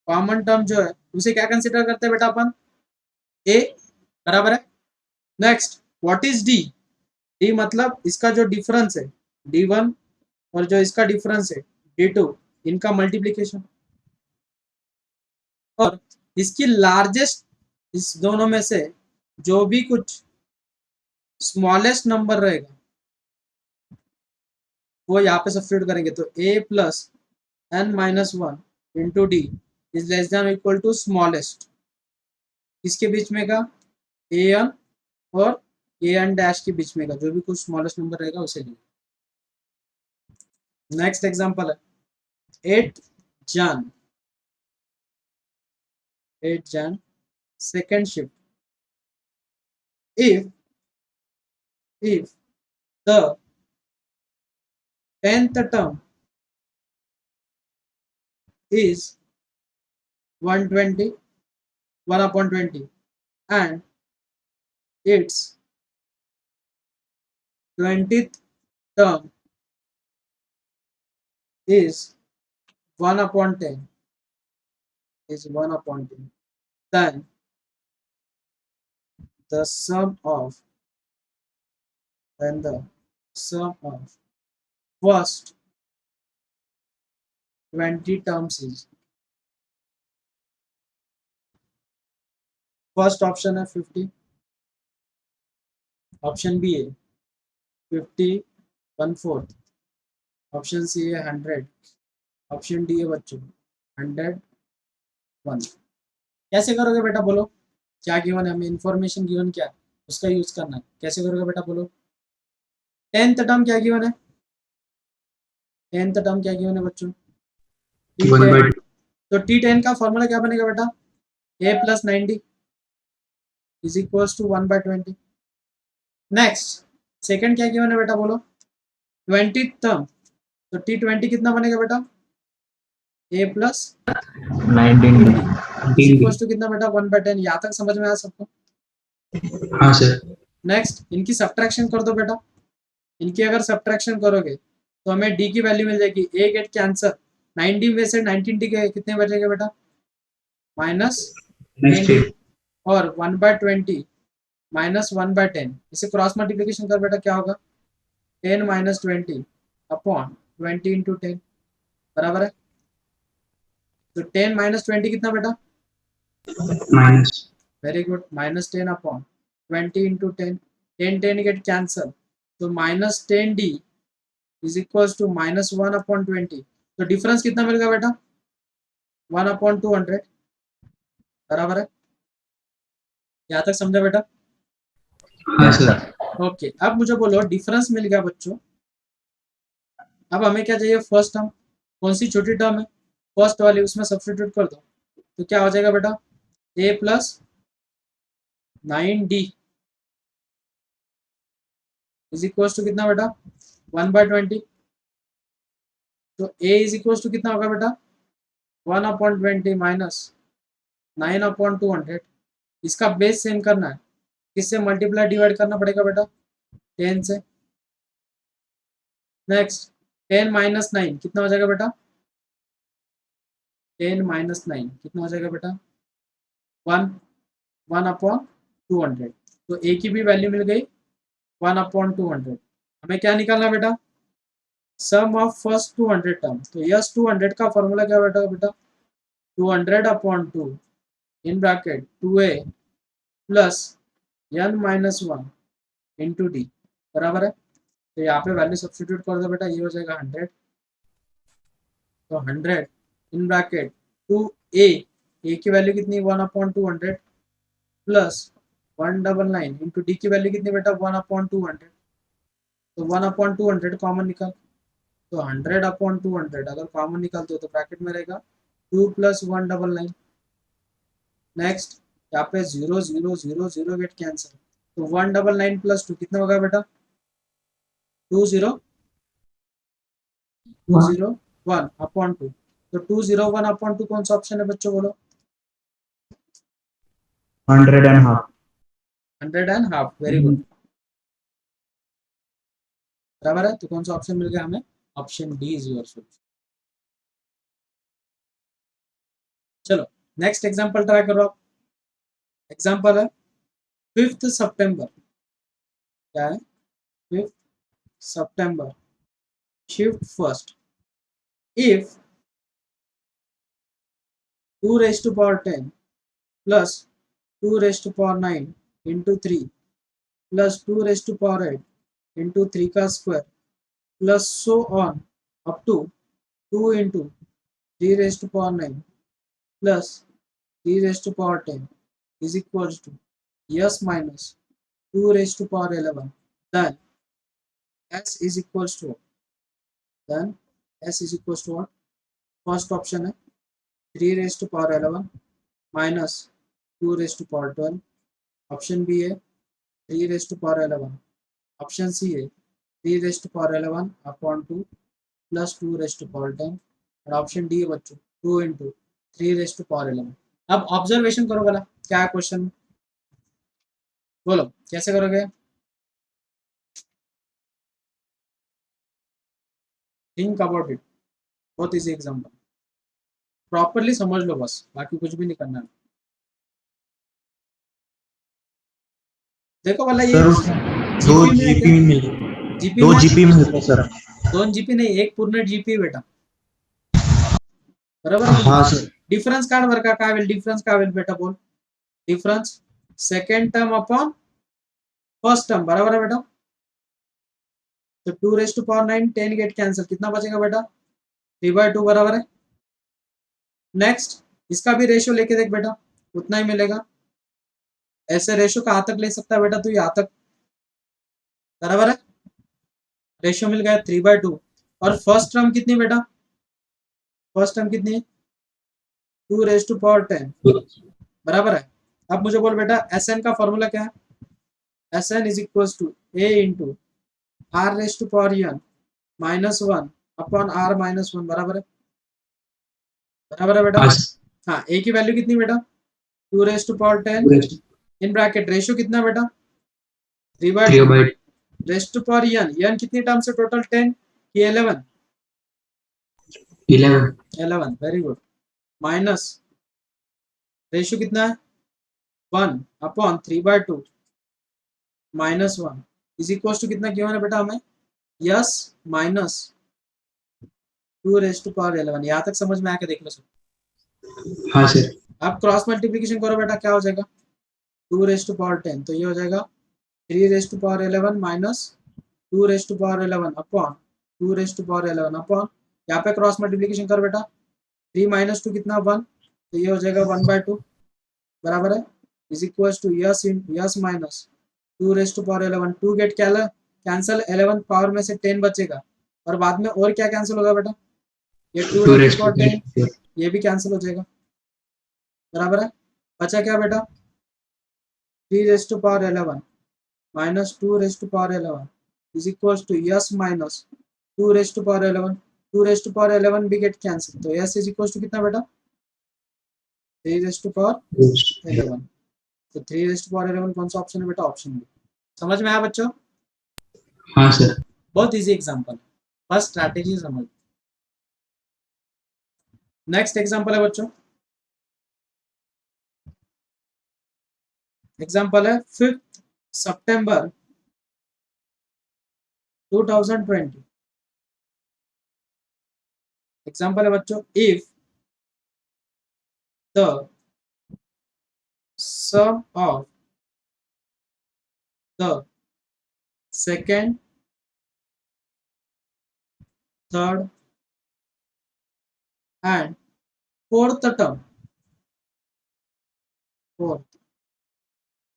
[SPEAKER 2] कॉमन टर्म जो है उसे क्या कंसिडर करते हैं बेटा अपन? ए, बराबर है। Next, what is D? D मतलब इसका जो डिफरेंस है D1 और जो इसका डिफरेंस है D2, इनका मल्टीप्लीकेशन। और इसकी लार्जेस्ट, इस दोनों में से जो भी कुछ स्मॉलेस्ट नंबर रहेगा वो यहाँ पे सब्स्टिट्यूट करेंगे, तो a plus n minus one into D is less than equal to smallest, किसके बीच में का? an और an डैश के बीच में का जो भी कुछ स्मॉलेस्ट नंबर रहेगा उसे लेंगे। नेक्स्ट एग्जांपल है 8 जन, 8 जन second shift, if the 10th term is 120 1 upon 20 and its 20th term is 1 upon 10 is 1 upon 10, then the sum of first 20 terms is, first option है 50, ऑप्शन बी है 50 1/4, option C है 100, option D है बच्चों 101। कैसे करोगे बेटा बोलो? क्या गिवन है हमें? इंफॉर्मेशन गिवन क्या है उसका यूज करना है। कैसे करोगे बेटा बोलो? 10th टर्म क्या गिवन है? 10th टर्म क्या गिवन है बच्चों?
[SPEAKER 4] 1/2।
[SPEAKER 2] तो T10 का फॉर्मूला क्या बनेगा बेटा? a plus 90 is equal to 1/20। Next, second क्या गिवन है बेटा बोलो? 20th टर्म, तो T20 कितना बनेगा बेटा? a प्लस
[SPEAKER 3] 19
[SPEAKER 2] इक्वल टू कितना बेटा? 1/10। यहाँ तक समझ में आया सबको?
[SPEAKER 4] हाँ सर।
[SPEAKER 2] नेक्स्ट, इनकी सब्ट्रैक्शन कर दो बेटा। इनकी अगर सब्ट्रैक्शन करोगे तो हमें d की वैल्यू मिल जाएगी, a गेट कैंसर, 90 में से 19 डी के कितने बचेंगे बेटा? माइनस
[SPEAKER 4] नेक्स्ट
[SPEAKER 2] 90 और 1/20 माइनस 1/10, इसे क्रॉस मल्टीप्लीकेशन कर बेटा क्या होगा? 10 माइनस 20 अपॉन 20 इंटू 10, बराबर है। तो 10 माइनस 20 कितना बेटा?
[SPEAKER 4] Minus,
[SPEAKER 2] very good, minus 10 upon 20 into 10, 10 get cancel, तो minus 10d is equal to minus 1 upon 20, तो डिफरेंस कितना मिलेगा बेटा? 1 अपॉन 200, बराबर है। यहाँ तक समझा बेटा?
[SPEAKER 4] हाँ सर।
[SPEAKER 2] ओके, अब मुझे बोलो डिफरेंस मिल गया बच्चों, अब हमें क्या चाहिए? First term. कौन सी छोटी टर्म है? फर्स्ट वाली, उसमें सब्स्टिट्यूट कर दो, तो क्या हो जाएगा बेटा? a plus 9d is equal to कितना बेटा? 1/20, तो a इज इक्वल टू कितना होगा बेटा? 1 अपॉन 20 माइनस 9 अपॉन 200। इसका बेस सेम करना है, किससे मल्टीप्लाई डिवाइड करना पड़ेगा बेटा? 10 से। नेक्स्ट, 10 माइनस 9 कितना हो जाएगा बेटा? 10 माइनस 9 कितना हो जाएगा बेटा? 1 अपॉन 200, तो a की भी वैल्यू मिल गई 1 अपॉन 200। हमें क्या निकालना बेटा? सम ऑफ फर्स्ट 200 टर्म, तो यस 200 का फॉर्मूला क्या बेटा? 200 upon 2 in bracket 2a plus n minus 1 into D, बराबर है। तो यहाँ पे वैल्यू सब्स्टिट्यूट कर दो बेटा, ये हो जाएगा 100, तो 100 इन ब्रैकेट 2a, a की वैल्यू कितनी? 1 अपॉन 200 प्लस 199 इंटू डी की वैल्यू कितनी बेटा? 1 अपॉन 200, तो 1 अपॉन 200 कॉमन निकाल, तो 100 अपॉन 200 अगर कॉमन निकालते हो तो ब्रैकेट में रहेगा 2 प्लस 199। नेक्स्ट, यहाँ पे 0 0 0 0 गेट कैंसिल, तो 199 प्लस 2 कितना होगा बेटा? 201 अपॉन 2, तो 201 अपॉन 2 कौन सा ऑप्शन है बच्चों बोलो?
[SPEAKER 1] 100.5.
[SPEAKER 2] 100.5, वेरी गुड, बराबर है। तो कौन सा ऑप्शन मिल गया हमें? Option D is your solution. चलो नेक्स्ट एग्जांपल ट्राई करो आप। एग्जांपल है 5th सितंबर, क्या है 5th September, shift first, if 2 raised to power 10 plus 2 raised to power 9 into 3 plus 2 raised to power 8 into 3 का square plus so on up to 2 into 3 raised to power 9 plus 3 raised to power 10 is equals to s minus 2 raised to power 11. Then s is equals to what? Then s is equals to what? First option है 3 raised to power 11 minus 2 raised to power 12. Option B है 3 raised to power 11. Option C है 3 raised to power 11 upon 2 plus 2 raised to power 10. और option D है बच्चों 2 into 3 raised to power 11. अब observation करो वाला क्या है क्वेश्चन, बोलो कैसे करोगे? थिंक अबाउट इट, बहुत इजी एग्जाम्पल, प्रॉपरली समझ लो बस, बाकी कुछ भी नहीं करना है। देखो वाला ये
[SPEAKER 1] सर दो
[SPEAKER 2] जीपी में है
[SPEAKER 1] जीपी
[SPEAKER 2] क्या?
[SPEAKER 1] में
[SPEAKER 2] जीपी
[SPEAKER 1] दो
[SPEAKER 2] में
[SPEAKER 1] जीपी में होता सर।
[SPEAKER 2] 2 जीपी नहीं, एक पूर्ण जीपी बेटा, बरोबर आहे?
[SPEAKER 1] हाँ सर।
[SPEAKER 2] डिफरन्स काढ बरं का, काय होईल डिफरन्स, काय होईल बेटा बोल, difference second term upon first term, बराबर है बेटा? तो 2 raise to power 9 10 get cancel, कितना बचेगा बेटा 3/2, बराबर है? नेक्स्ट इसका भी रेशियो लेके देख बेटा, उतना ही मिलेगा। ऐसे रेशियो कहाँ तक ले सकता है बेटा तू, यहाँ तक, बराबर है? रेशियो मिल गया 3/2। और फर्स्ट टर्म कितनी बेटा, फर्स्ट टर्म कितनी, 2 रेज टू पावर 10, बराबर है? अब मुझे बोल बेटा एस एन का फॉर्मूला क्या है, S N is equal to A into R raise to power N minus 1 upon R minus 1, बराबर है? बराबर है बेटा? हाँ, ए की वैल्यू कितनी बेटा 2 raise to power 10 in bracket, ratio कितना बेटा 3/2, रेज टू पावर एन कितनी टर्म से टोटल 10 की 11, 11, वेरी गुड, माइनस रेशियो कितना है 1 upon 3/2 minus 1 is equal to कितना किया है बेटा हमें, S minus 2 raise to power 11। यहाँ तक समझ में आके देख लो सर।
[SPEAKER 4] हाँ सर।
[SPEAKER 2] अब क्रॉस मल्टीप्लिकेशन करो बेटा, क्या हो जाएगा 2 रेज टू पावर 10, तो ये हो जाएगा 3 raise to power 11 minus 2 raise to power 11 upon 2 raise to power 11 upon, यहाँ पे क्रॉस मल्टीप्लिकेशन कर बेटा, 3 माइनस 2 कितना 1, तो ये हो जाएगा 1/2, बराबर है? Is equal to S minus 2 raise to power 11, 2 get cancel, 11 power में से 10 बचेगा, और बाद में और क्या कैंसिल होगा बेटा, ये 2 रेज टू पावर 10 ये भी कैंसिल हो जाएगा, बराबर है? बचा क्या बेटा 3 raise to power 11 minus 2 raise to power 11 is equal to S minus 2 raise to power 11, 2 raise to power 11 भी गेट कैंसिल, तो यस इज इक्वल टू कितना बेटा 3 रेज टू पावर 11, तो 3 रेज टू पावर 11 कौन सा ऑप्शन है बेटा, option B. समझ में आया बच्चों?
[SPEAKER 4] हाँ सर।
[SPEAKER 2] बहुत इजी एग्जांपल, बस स्ट्रैटेजी समझ। नेक्स्ट एग्जांपल है बच्चों, एग्जांपल है 5th सितंबर 2020। एग्जांपल है बच्चों, if the sum of the second, third and fourth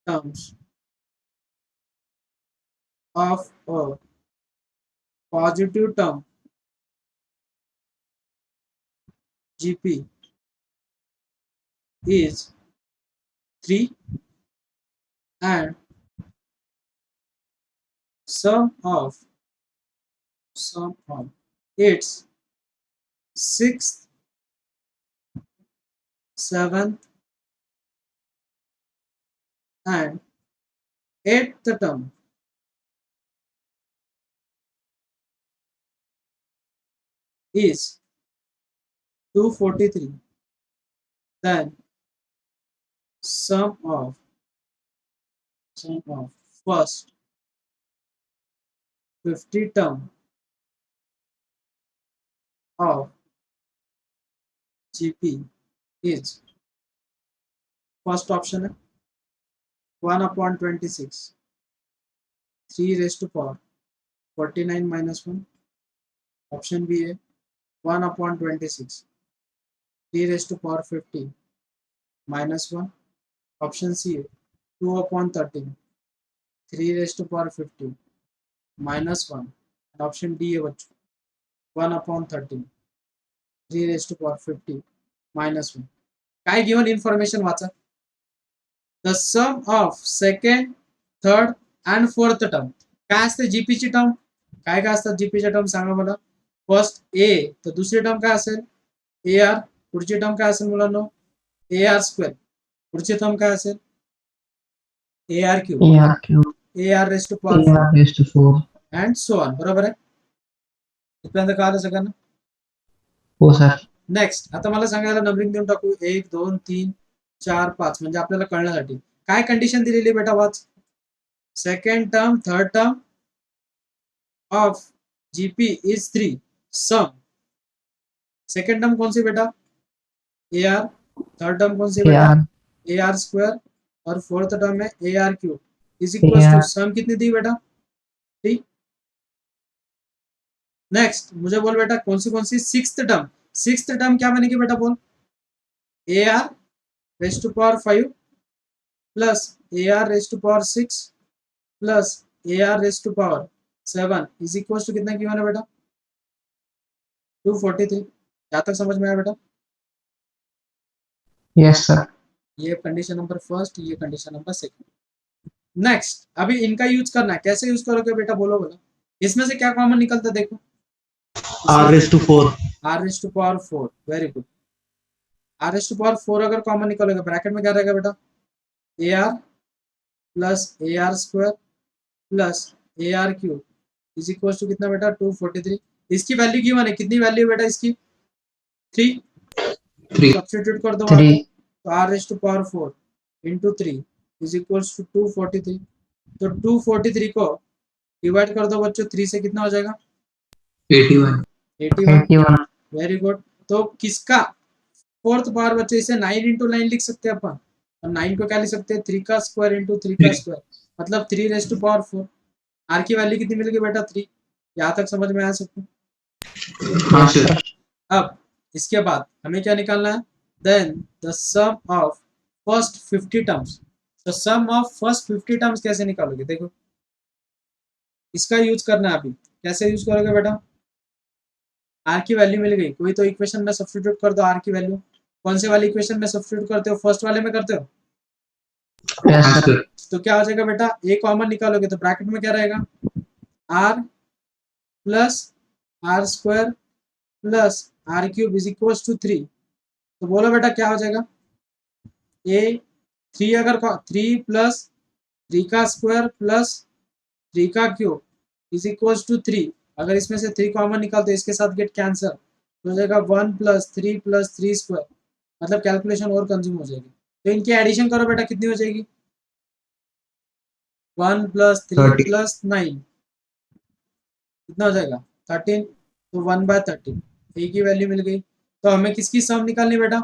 [SPEAKER 2] terms of a positive term GP is 3 and sum of its 6th, 7th and 8th term is 243, then sum of first 50 term of GP is first option है 1/26 3 raised to power 49 minus 1. Option B है 1/26 3 raised to power 50 minus 1. Option C है 2/13 3 raised to power 50 minus 1. Option D है बच्चों 1/13 3 raised to power 50 minus 1. काय given information वाचा the sum of second third and fourth term काय असते जीपीची term काय काय असतात जीपीच्या टर्म सांगा मला फर्स्ट ए तर दुसरी टर्म काय असेल ए आर पुढची टर्म काय असेल मुलांनो ए आर स्क्वेअर पुढची टर्म काय असेल A R cube
[SPEAKER 3] AR cube,
[SPEAKER 2] A R raise to power
[SPEAKER 3] AR raised to 4.
[SPEAKER 2] And so on बरोबर आहे इथपर्यंत कळलं सगळ्यांना
[SPEAKER 3] हो सर.
[SPEAKER 2] नेक्स्ट आता मला सांगायला नंबरिंग देऊन टाकू 1 2 3 4 5 म्हणजे आपल्याला कळण्यासाठी काय कंडिशन दिलेली बेटा वाच second term third term of GP is 3 sum second term कौन सी बेटा ए आर थर्ड टर्म कौन सी बेटा
[SPEAKER 3] AR,
[SPEAKER 2] ए आर स्क्वायर और फोर्थ टर्म है A R cube is equal to
[SPEAKER 3] AR.
[SPEAKER 2] Sum कितनी दी बेटा ठीक नेक्स्ट मुझे बोल बेटा कौन सी सिक्स्थ टर्म क्या बनेगी बेटा बोल A R raise to power 5 plus A R raise to power 6 plus A R raise to power 7 is equal to कितना गिवन है बेटा 243 यहाँ तक समझ में आया बेटा
[SPEAKER 3] yes sir.
[SPEAKER 2] ये कंडीशन नंबर फर्स्ट ये कंडीशन नंबर सेकंड नेक्स्ट अभी इनका यूज करना है कैसे यूज करोगे बेटा बोलो बोलो इसमें से क्या कॉमन निकलता है देखो
[SPEAKER 4] R raised to 4.
[SPEAKER 2] R raise to power 4 very good R raise to power 4 अगर कॉमन निकलेगा ब्रैकेट में क्या रहेगा बेटा A R plus A R square plus A R cube is equal to कितना बेटा 243 इसकी वैल्यू गिवन है कितनी वैल्यू बेटा इसकी 3
[SPEAKER 4] 3.
[SPEAKER 2] सब्स्टिट्यूट कर दो
[SPEAKER 3] 3.
[SPEAKER 2] तो R raise to power 4 into 3 is equal to 243 तो 243 को डिवाइड कर दो बच्चों 3 से कितना हो जाएगा
[SPEAKER 4] 81.
[SPEAKER 2] 81
[SPEAKER 3] 81.
[SPEAKER 2] वेरी गुड तो किसका फोर्थ पावर बच्चे इसे 9 इंटू 9 लिख सकते हैं अपन और 9 को क्या लिख सकते हैं 3 का स्क्वायर इंटू 3 का स्क्वायर मतलब 3 रेस टू पावर 4 आर की वैल्यू कितनी मिलेगी बेटा 3 यहाँ तक समझ में आ सकते
[SPEAKER 4] हाँ सर.
[SPEAKER 2] अब इसके बाद हमें क्या निकालना है then the sum of first 50 terms तो सम ऑफ फर्स्ट 50 टर्म्स कैसे निकालोगे देखो इसका यूज करना है अभी कैसे यूज करोगे बेटा आर की वैल्यू मिल गई कोई तो इक्वेशन में सब्स्टिट्यूट कर दो आर की वैल्यू कौन से वाले इक्वेशन में सब्स्टिट्यूट करते हो फर्स्ट वाले में करते हो
[SPEAKER 3] yes
[SPEAKER 4] हाँ
[SPEAKER 3] sir.
[SPEAKER 4] सर.
[SPEAKER 2] तो क्या हो जाएगा बेटा ए कॉमन निकालोगे तो ब्रैकेट में क्या रहेगा R plus R square plus R cube is equal to 3 तो बोलो बेटा क्या हो जाएगा ए 3 अगर 3 प्लस 3 का स्क्वायर प्लस 3 का क्यूब इज इक्वल टू 3 अगर इसमें से 3 कॉमन निकालते इसके साथ गेट कैंसर तो हो जाएगा 1 प्लस 3 स्क्वायर मतलब कैलकुलेशन और कंज्यूम हो जाएगी तो इनकी एडिशन करो बेटा कितनी हो जाएगी 1 प्लस 3
[SPEAKER 1] 30.
[SPEAKER 2] प्लस 9 कितना हो जाएगा 13 तो 1/13 ए की वैल्यू मिल गई तो हमें किसकी सम निकालनी बेटा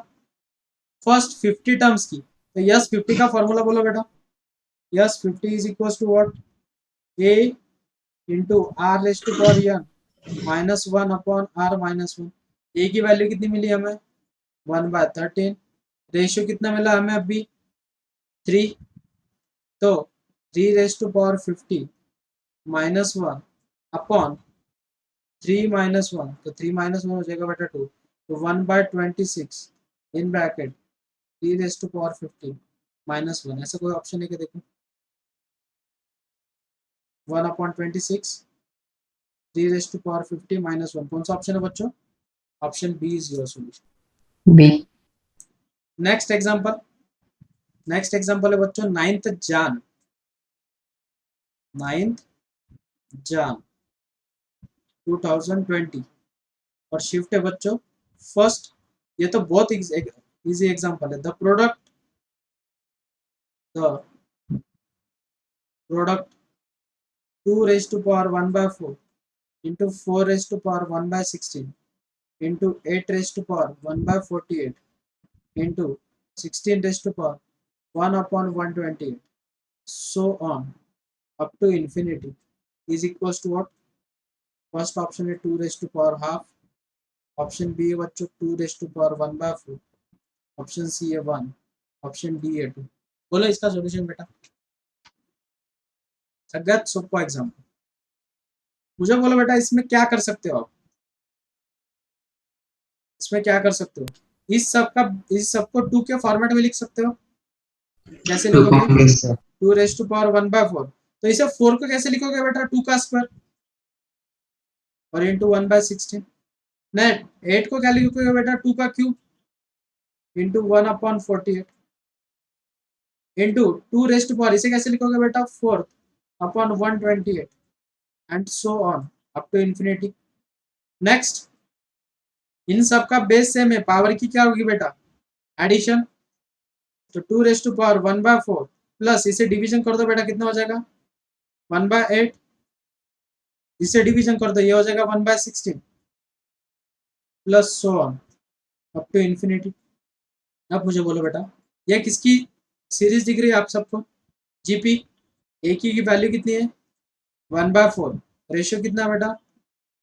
[SPEAKER 2] फर्स्ट 50 टर्म्स की तो यस 50 का फॉर्मूला बोलो बेटा S 50 is equal to what A into R raise to power N minus 1 upon R minus 1 A की वैल्यू कितनी मिली हमें 1/13 रेशियो कितना मिला हमें अभी 3 तो 3 raise to power 50 minus 1 upon 3 minus 1 तो 3 माइनस 1 हो जाएगा बेटा 2 तो 1/26 in bracket 3 raise to power 50 minus 1 ऐसा कोई ऑप्शन है क्या देखो 1/26 3 रेस टू पावर 50 माइनस 1 कौन सा ऑप्शन है बच्चों option B is your solution
[SPEAKER 3] B.
[SPEAKER 2] Next example है बच्चों 9th Jan 2020 और शिफ्ट है बच्चों फर्स्ट ये तो बहुत इजी एग्जांपल है, the product 2 raised to power 1 by 4 into 4 raised to power 1 by 16 into 8 raised to power 1 by 48 into 16 raised to power 1 upon 128, so on up to infinity, is equals to what? First option है 2 raised to power half, option B है बच्चों 2 raised to power 1 by 4, option C है 1, option D है 2। बोलो इसका solution बेटा। सगळ्यात सोपा example, मुझे बोलो बेटा इसमें क्या कर सकते हो आप, इसमें क्या कर सकते हो? इस सबको 2 के फॉर्मेट में लिख सकते हो, कैसे लिखोगे?
[SPEAKER 1] Yes, sir.
[SPEAKER 2] 2 raised to power 1 by 4, तो इसे 4 को कैसे लिखोगे बेटा? 2 का स्क्वायर और इंटू 1 by 16। नेट 8 को क्या लिखोगे बेटा? 2 का cube into 1 upon 48 into 2 rest power, इसे कैसे लिखोगे बेटा? 4 upon 128 and so on up to infinity. Next, इन सब का बेस सेम है, पावर की क्या होगी बेटा? एडिशन, तो 2 raised to power 1 by 4 plus इसे डिवीजन कर दो बेटा, कितना हो जाएगा? 1 by 8, इसे डिवीजन कर दो, ये हो जाएगा 1 by 16 plus so on up to infinity. अब मुझे बोलो बेटा ये किसकी सीरीज दिख रही है आप सबको? जीपी, ए की वैल्यू कितनी है? 1 by 4, रेशियो कितना है बेटा?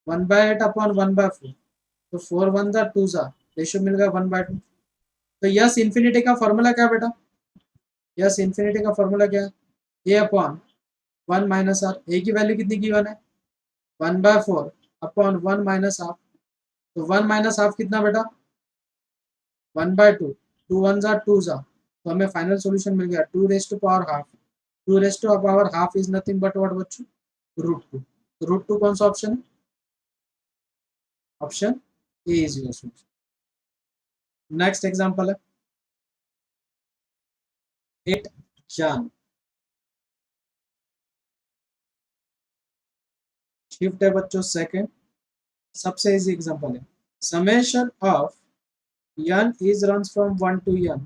[SPEAKER 2] 1 by 8 अपॉन 1 by 4, तो 4 1 जा 2 जा, रेशियो मिल गया 1 by 2। तो यस इन्फिनिटी का फॉर्मूला क्या बेटा? यस इन्फिनिटी का फॉर्मूला क्या है? ए अपॉन 1 माइनस आर, ए की वैल्यू कितनी गिवन है? 1 by 4 अपॉन 1 माइनस हाफ, तो 1 माइनस हाफ कितना बेटा? 1 by 2, 2 1 जा 2 जा, तो हमें फाइनल सॉल्यूशन मिल गया 2 raised to power half. 2 raised to power half is nothing but what बच्चों? √2। तो √2 कौन सा ऑप्शन है? Option A is your solution. Next example है 8 जान, शिफ्ट है बच्चों सेकंड, सबसे इजी एग्जांपल है, summation of n is runs from 1 to n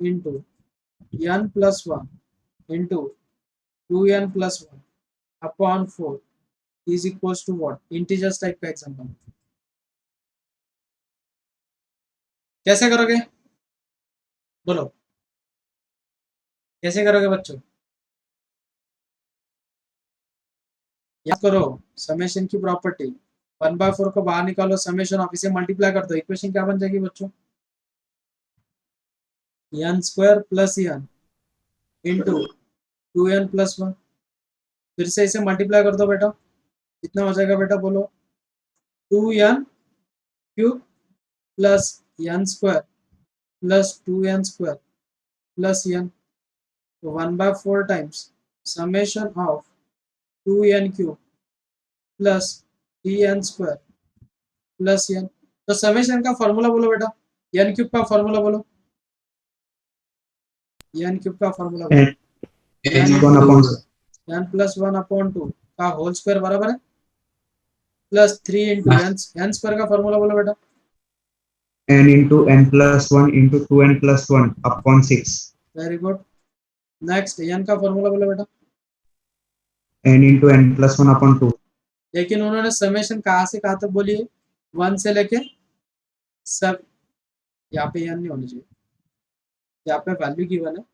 [SPEAKER 2] into n plus 1 into 2n plus 1 upon 4 is equals to what? Integers type का example. कैसे करोगे बोलो, कैसे करोगे बच्चों? याद करो समेशन की प्रॉपर्टी, 1 by 4 को बाहर निकालो, समेशन ऑफ इसे मल्टीप्लाई कर दो, इक्वेशन क्या बन जाएगी बच्चों? n square plus n into 2n plus 1, फिर से इसे मल्टीप्लाई कर दो बेटा, कितना हो जाएगा बेटा बोलो? 2n cube plus n square plus 2n square plus n, तो 1 by 4 times summation of 2n cube plus 3n square plus n। तो समेशन का फॉर्मूला बोलो बेटा, n क्यूब का फॉर्मूला बोलो, n क्यूब का फॉर्मूला बोलो,
[SPEAKER 1] N1 upon
[SPEAKER 2] n plus 1 upon 2 का होल स्क्वायर बराबर है प्लस 3 इंटू n स्क्वायर का फॉर्मूला बोलो बेटा,
[SPEAKER 1] n into n plus 1 into 2n plus 1 upon 6.
[SPEAKER 2] Very good. Next n का फॉर्मूला बोलो बेटा,
[SPEAKER 1] n into n plus 1 upon 2.
[SPEAKER 2] लेकिन उन्होंने समेशन कहाँ से कहाँ तक बोली है? 1 से लेके सब, यहाँ पे n नहीं होनी चाहिए, यहाँ पे वैल्यू गिवन है,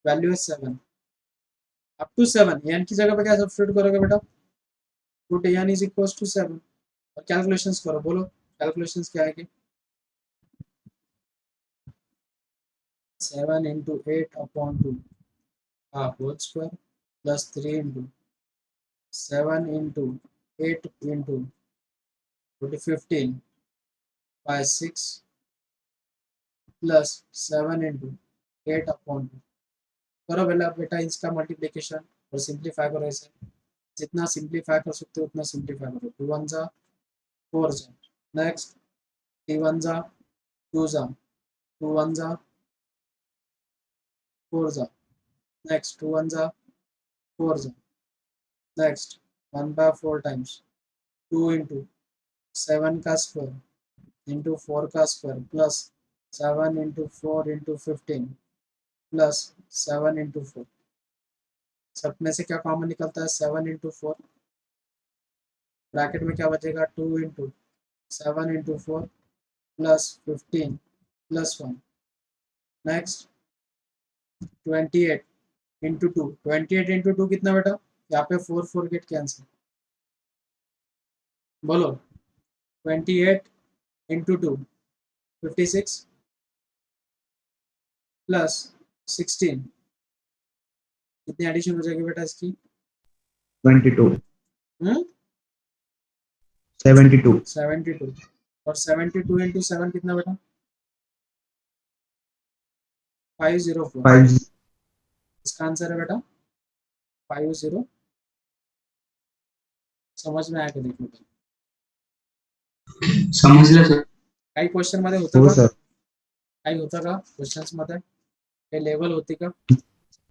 [SPEAKER 2] वैल्यू है 7 अप टू 7, n की जगह पे क्या सब्स्टिट्यूट करोगे बेटा? Put n is equals to 7 और कैलकुलेशंस करो, बोलो कैलकुलेशंस क्या है कि 7 into 8 upon 2 का whole square plus 3 into 7 into 8 into 15 by 6 plus 7 into 8 upon 2। करो बेटा इसका मल्टीप्लिकेशन और सिंप्लीफाई करो, इसे जितना सिंप्लीफाई कर सकते हो उतना सिंप्लीफाई करो। 2 1 जा 4 जा, नेक्स्ट 3 1 जा 2 जा, 2 1 जा 4 जा, नेक्स्ट 2 1 जा 4 जा, नेक्स्ट 1 by 4 टाइम्स 2 into 7 का स्क्वायर इंटू 4 का square plus 7 into 4 into 15 plus 7 into 4, सब में से क्या कॉमन निकलता है? 7 into 4, ब्रैकेट में क्या बचेगा? 2 into 7 into 4 plus 15 plus 1. Next 28 into 2, 28 into 2 कितना बेटा? यहाँ पे 4 4 गेट कैंसिल, बोलो 28 into 2 56 प्लस 16, कितनी एडिशन हो जाएगी बेटा इसकी?
[SPEAKER 1] 22
[SPEAKER 2] हम्म
[SPEAKER 1] 72
[SPEAKER 2] 72, और 72 into 7 कितना बेटा? 504.
[SPEAKER 1] 5
[SPEAKER 2] इसका आंसर है बेटा 50. समझ में आया कि देखो
[SPEAKER 4] समजलं सर.
[SPEAKER 2] काही क्वेश्चन मध्ये होतं
[SPEAKER 1] हो
[SPEAKER 2] का?
[SPEAKER 1] सर
[SPEAKER 2] काही होतं का क्वेश्चन्स मध्ये? काही लेवल होती का?